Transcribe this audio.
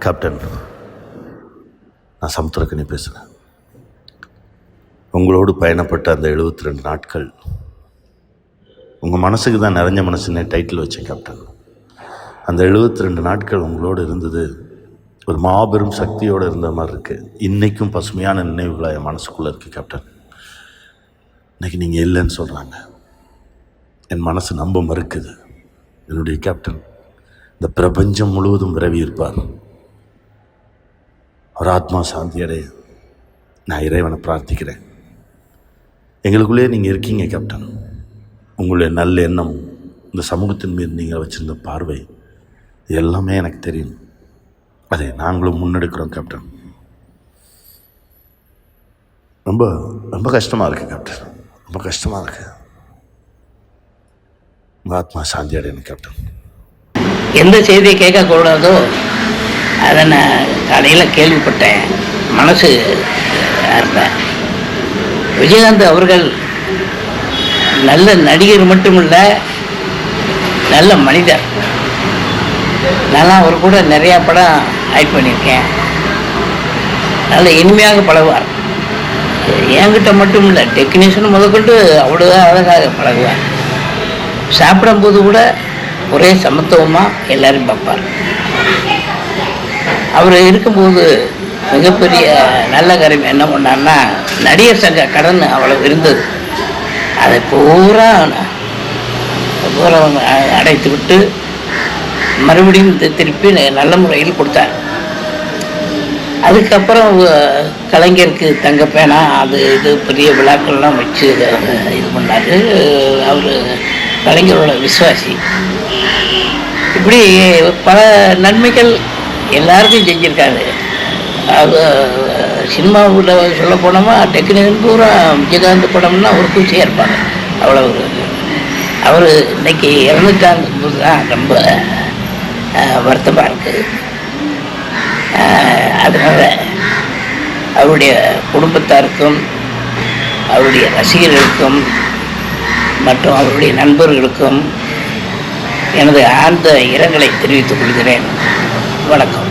Captain, நான் சமுத்திரக்கனி பேசுகிறேன். உங்களோடு பயணப்பட்ட அந்த 72 நாட்கள் உங்கள் மனசுக்கு தான் நிறைஞ்ச மனசுன்னே டைட்டில் வச்சேன் கேப்டன். அந்த 72 நாட்கள் உங்களோடு இருந்தது ஒரு மாபெரும் சக்தியோடு இருந்த மாதிரி இருக்குது. இன்றைக்கும் பசுமையான நினைவுகளாக என் மனசுக்குள்ளே இருக்குது கேப்டன். இன்றைக்கி நீங்கள் இல்லைன்னு சொல்கிறாங்க, என் மனசு நம்ப மறுக்குது. என்னுடைய கேப்டன் இந்த பிரபஞ்சம் முழுவதும் விரவி இருப்பார். அவர் ஆத்மா சாந்தி அடைய நான் இறைவனை பிரார்த்திக்கிறேன். எங்களுக்குள்ளே நீங்கள் இருக்கீங்க கேப்டன். உங்களுடைய நல்ல எண்ணம், இந்த சமூகத்தின் மீது நீங்கள் வச்சுருந்த பார்வை, இது எல்லாமே எனக்கு தெரியும். அதை நாங்களும் முன்னெடுக்கிறோம் கேப்டன். ரொம்ப ரொம்ப கஷ்டமாக இருக்குது கேப்டன், ரொம்ப கஷ்டமாக இருக்குது. உங்கள் ஆத்மா சாந்தி அடையணும் கேப்டன். எந்த செய்தியை கேட்கக்கூடாதோ அதை நான் காலையில் கேள்விப்பட்டேன். மனசு இருந்தேன். விஜயகாந்த் அவர்கள் நல்ல நடிகர் மட்டுமில்லை, நல்ல மனிதர். நான் அவர் கூட நிறையா படம் ஆக்ட் பண்ணியிருக்கேன். நல்ல இனிமையாக பழகுவார். என்கிட்ட மட்டும் இல்லை, டெக்னீஷியன் முதற்கொண்டு அவ்வளோ அழகாக பழகுவார். சாப்பிடும்போது கூட ஒரே சமத்துவமாக எல்லோரும் பார்ப்பார். அவர் இருக்கும்போது மிகப்பெரிய நல்ல காரியம் என்ன பண்ணார்னா, நடிகர் சங்க கடன் அவ்வளவு இருந்தது. அதை பூரா அடைத்து விட்டு மறுபடியும் திருப்பி நல்ல முறையில் கொடுத்தார். அதுக்கப்புறம் கலைஞருக்கு தங்கப்பேனா அது இது பெரிய விழாக்கள்லாம் வச்சு இது பண்ணார். அவர் கலைஞரோட விசுவாசி. இப்படி பல நன்மைகள் எல்லாருக்கும் செஞ்சுருக்காரு. அது சினிமாவில் சொல்ல போனோமா டெக்னீஷியன் பூரா விஜயகாந்த் படம்னா ஒரு பூச்சியாக இருப்பாங்க. அவ்வளோ அவர் இன்னைக்கு இறந்துட்டாங்க தான் ரொம்ப வருத்தமாக இருக்குது. அதனால் அவருடைய குடும்பத்தாருக்கும் அவருடைய ரசிகர்களுக்கும் மற்றும் அவருடைய நண்பர்களுக்கும் எனது ஆழ்ந்த இரங்கலை தெரிவித்துக் கொள்கிறேன். வணக்கம்.